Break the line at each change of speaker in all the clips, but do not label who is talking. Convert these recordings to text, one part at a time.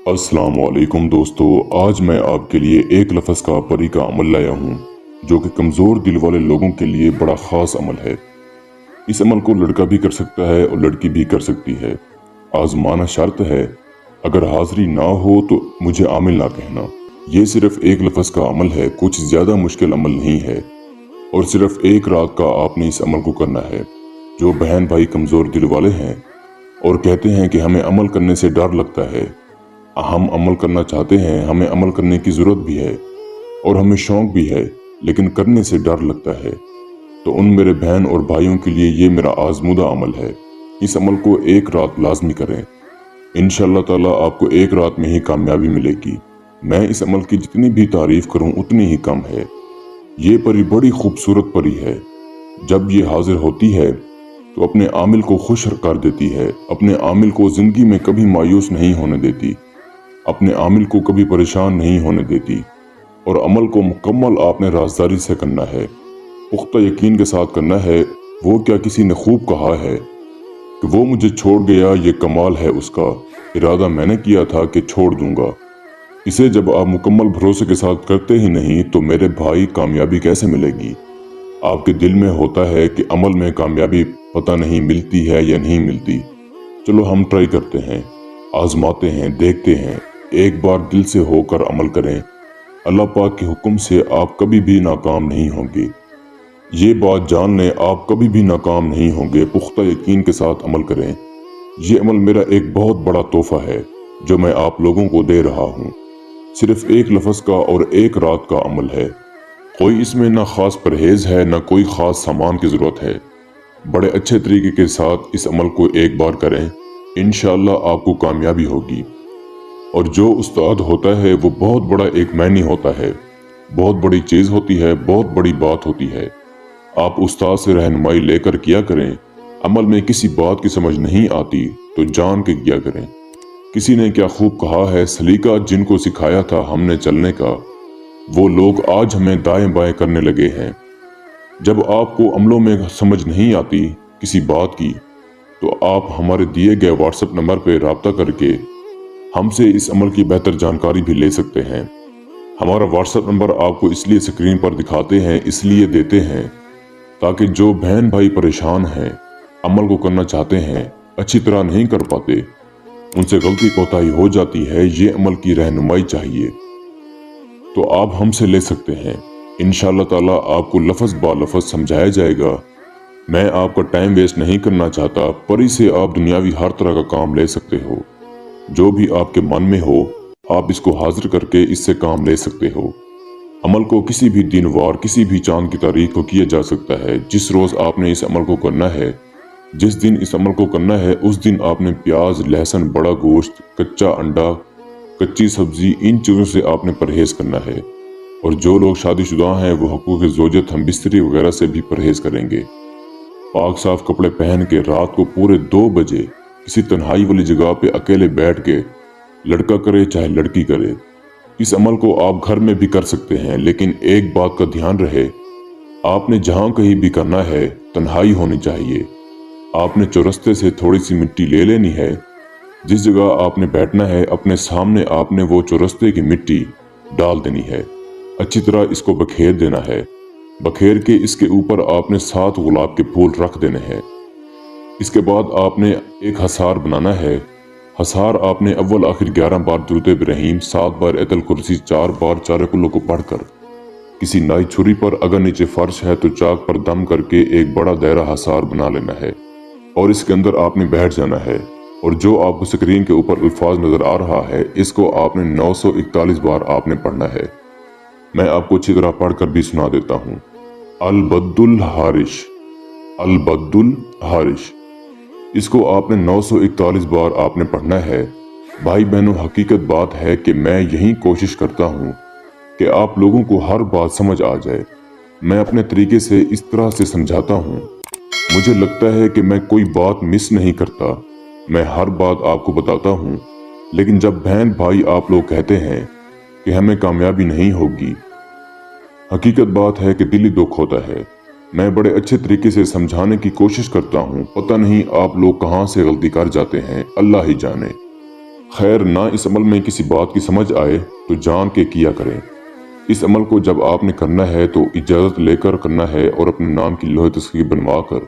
अस्सलाम वालेकुम दोस्तों, आज मैं आपके लिए एक लफ्ज़ का परी का अमल लाया हूँ जो कि कमज़ोर दिल वाले लोगों के लिए बड़ा ख़ास अमल है। इस अमल को लड़का भी कर सकता है और लड़की भी कर सकती है। आज़माना शर्त है, अगर हाज़िरी ना हो तो मुझे आमिल ना कहना। ये सिर्फ एक लफ्ज़ का अमल है, कुछ ज़्यादा मुश्किल अमल नहीं है और सिर्फ एक रात का आपने इस अमल को करना है। जो बहन भाई कमज़ोर दिल वाले हैं और कहते हैं कि हमें अमल करने से डर लगता है, हम अमल करना चाहते हैं, हमें अमल करने की ज़रूरत भी है और हमें शौक़ भी है, लेकिन करने से डर लगता है, तो उन मेरे बहन और भाइयों के लिए ये मेरा आज़मूदा अमल है। इस अमल को एक रात लाजमी करें, इंशाअल्लाह ताला आपको एक रात में ही कामयाबी मिलेगी। मैं इस अमल की जितनी भी तारीफ़ करूं उतनी ही कम है। ये परी बड़ी खूबसूरत परी है। जब ये हाजिर होती है तो अपने आमिल को खुश कर देती है, अपने आमिल को ज़िंदगी में कभी मायूस नहीं होने देती, अपने आमिल को कभी परेशान नहीं होने देती। और अमल को मुकम्मल आपने राज़दारी से करना है, पुख्ता यकीन के साथ करना है। वो क्या किसी ने खूब कहा है कि वो मुझे छोड़ गया, ये कमाल है उसका, इरादा मैंने किया था कि छोड़ दूंगा। इसे जब आप मुकम्मल भरोसे के साथ करते ही नहीं तो मेरे भाई कामयाबी कैसे मिलेगी। आपके दिल में होता है कि अमल में कामयाबी पता नहीं मिलती है या नहीं मिलती। चलो हम ट्राई करते हैं, आजमाते हैं, देखते हैं। एक बार दिल से होकर अमल करें, अल्लाह पाक के हुक्म से आप कभी भी नाकाम नहीं होंगे। ये बात जान लें, आप कभी भी नाकाम नहीं होंगे। पुख्ता यकीन के साथ अमल करें। ये अमल मेरा एक बहुत बड़ा तोहफा है जो मैं आप लोगों को दे रहा हूँ। सिर्फ एक लफ्ज़ का और एक रात का अमल है। कोई इसमें ना खास परहेज है, ना कोई खास सामान की ज़रूरत है। बड़े अच्छे तरीके के साथ इस अमल को एक बार करें, इंशाअल्लाह आपको कामयाबी होगी। और जो उस्ताद होता है वो बहुत बड़ा एक मैनी होता है, बहुत बड़ी चीज़ होती है, बहुत बड़ी बात होती है। आप उस्ताद से रहनुमाई लेकर किया करें। अमल में किसी बात की समझ नहीं आती तो जान के किया करें। किसी ने क्या खूब कहा है, सलीका जिनको सिखाया था हमने चलने का, वो लोग आज हमें दाएं बाएं करने लगे हैं। जब आपको अमलों में समझ नहीं आती किसी बात की तो आप हमारे दिए गए व्हाट्सएप नंबर पर रब्ता करके हमसे इस अमल की बेहतर जानकारी भी ले सकते हैं। हमारा व्हाट्सएप नंबर आपको इसलिए स्क्रीन पर दिखाते हैं, इसलिए देते हैं ताकि जो बहन भाई परेशान हैं, अमल को करना चाहते हैं, अच्छी तरह नहीं कर पाते, उनसे गलती कोताही हो जाती है, ये अमल की रहनुमाई चाहिए तो आप हमसे ले सकते हैं। इंशाअल्लाह ताला आपको लफ्ज़ बा लफ्ज़ समझाया जाएगा। मैं आपका टाइम वेस्ट नहीं करना चाहता। परी से आप दुनियावी हर तरह का काम ले सकते हो। जो भी आपके मन में हो आप इसको हाजिर करके इससे काम ले सकते हो। अमल को किसी भी दिन वार, किसी भी चांद की तारीख को किया जा सकता है। जिस रोज़ आपने इस अमल को करना है, जिस दिन इस अमल को करना है, उस दिन आपने प्याज, लहसुन, बड़ा गोश्त, कच्चा अंडा, कच्ची सब्जी, इन चीज़ों से आपने परहेज़ करना है। और जो लोग शादीशुदा हैं वो हुकूक ज़ौजत हम बिस्तरी वगैरह से भी परहेज़ करेंगे। पाक साफ कपड़े पहन के रात को पूरे 2 बजे किसी तन्हाई वाली जगह पे अकेले बैठ के, लड़का करे चाहे लड़की करे, इस अमल को आप घर में भी कर सकते हैं। लेकिन एक बात का ध्यान रहे, आपने जहाँ कहीं भी करना है तन्हाई होनी चाहिए। आपने चौरस्ते से थोड़ी सी मिट्टी ले लेनी है। जिस जगह आपने बैठना है अपने सामने आपने वो चौरस्ते की मिट्टी डाल देनी है। अच्छी तरह इसको बखेर देना है। बखेर के इसके ऊपर आपने 7 गुलाब के फूल रख देने हैं। इसके बाद आपने एक हसार बनाना है। हसार आपने अव्वल आखिर 11 बार दुरूद इब्राहीम, 7 बार आयतुल कुर्सी, 4 बार चार कुल्लों को पढ़कर किसी नाई छुरी पर, अगर नीचे फर्श है तो चाक पर दम करके एक बड़ा दायरा हसार बना लेना है और इसके अंदर आपने बैठ जाना है। और जो आपको स्क्रीन के ऊपर अल्फाज नजर आ रहा है, इसको आपने 941 बार आपने पढ़ना है। मैं आपको अच्छी तरह पढ़कर भी सुना देता हूँ। अल-बद्दुल हारिश, अल-बद्दुल हारिश, इसको आपने 941 बार आपने पढ़ना है। भाई बहनों, हकीकत बात है कि मैं यही कोशिश करता हूँ कि आप लोगों को हर बात समझ आ जाए। मैं अपने तरीके से इस तरह से समझाता हूँ। मुझे लगता है कि मैं कोई बात मिस नहीं करता, मैं हर बात आपको बताता हूँ। लेकिन जब बहन भाई आप लोग कहते हैं कि हमें कामयाबी नहीं होगी, हकीकत बात है कि दिली दुख होता है। मैं बड़े अच्छे तरीके से समझाने की कोशिश करता हूँ, पता नहीं आप लोग कहाँ से गलती कर जाते हैं, अल्लाह ही जाने। خیر نہ اس عمل میں کسی بات کی سمجھ آئے تو جان کے کیا کریں۔ اس عمل کو جب آپ نے کرنا ہے تو اجازت لے کر کرنا ہے اور اپنے نام کی لوح تصویر بنوا کر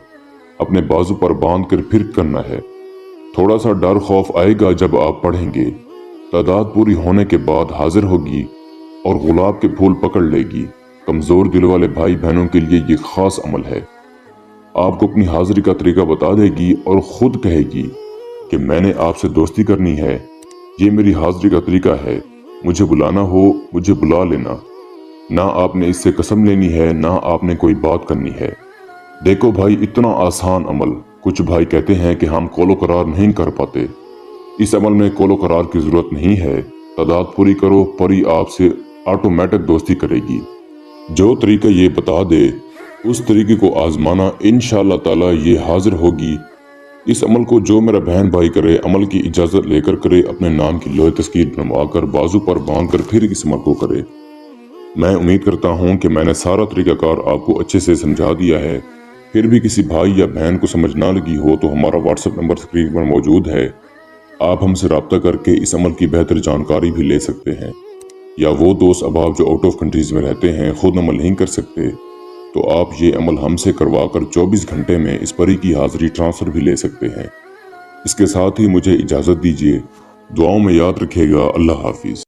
اپنے بازو پر باندھ کر پھر کرنا ہے۔ تھوڑا سا ڈر خوف آئے گا جب آپ پڑھیں گے۔ تعداد پوری ہونے کے بعد حاضر ہوگی اور گلاب کے پھول پکڑ لے گی۔ کمزور دل والے بھائی بہنوں کے لیے یہ خاص عمل ہے۔ آپ کو اپنی حاضری کا طریقہ بتا دے گی اور خود کہے گی کہ میں نے آپ سے دوستی کرنی ہے، یہ میری حاضری کا طریقہ ہے، مجھے بلانا ہو مجھے بلا لینا۔ نہ آپ نے اس سے قسم لینی ہے نہ آپ نے کوئی بات کرنی ہے۔ دیکھو بھائی اتنا آسان عمل، کچھ بھائی کہتے ہیں کہ ہم قول و قرار نہیں کر پاتے۔ اس عمل میں قول و قرار کی ضرورت نہیں ہے۔ تعداد پوری کرو، پری آپ سے آٹومیٹک دوستی کرے گی۔ جو طریقہ یہ بتا دے اس طریقے کو آزمانا، انشاءاللہ تعالی یہ حاضر ہوگی۔ اس عمل کو جو میرا بہن بھائی کرے، عمل کی اجازت لے کر کرے، اپنے نام کی لوح تصویر بنوا کر بازو پر باندھ کر پھر اس عمل کو کرے۔ میں امید کرتا ہوں کہ میں نے سارا طریقہ کار آپ کو اچھے سے سمجھا دیا ہے۔ پھر بھی کسی بھائی یا بہن کو سمجھ نہ لگی ہو تو ہمارا واٹس ایپ نمبر اسکرین پر موجود ہے، آپ ہم سے رابطہ کر کے اس عمل کی بہتر جانکاری بھی لے سکتے ہیں۔ یا وہ دوست احباب جو آؤٹ آف کنٹریز میں رہتے ہیں، خود عمل نہیں کر سکتے، تو آپ یہ عمل ہم سے کروا کر 24 گھنٹے میں اس پری کی حاضری ٹرانسفر بھی لے سکتے ہیں۔ اس کے ساتھ ہی مجھے اجازت دیجیے، دعاؤں میں یاد رکھیے گا۔ اللہ حافظ۔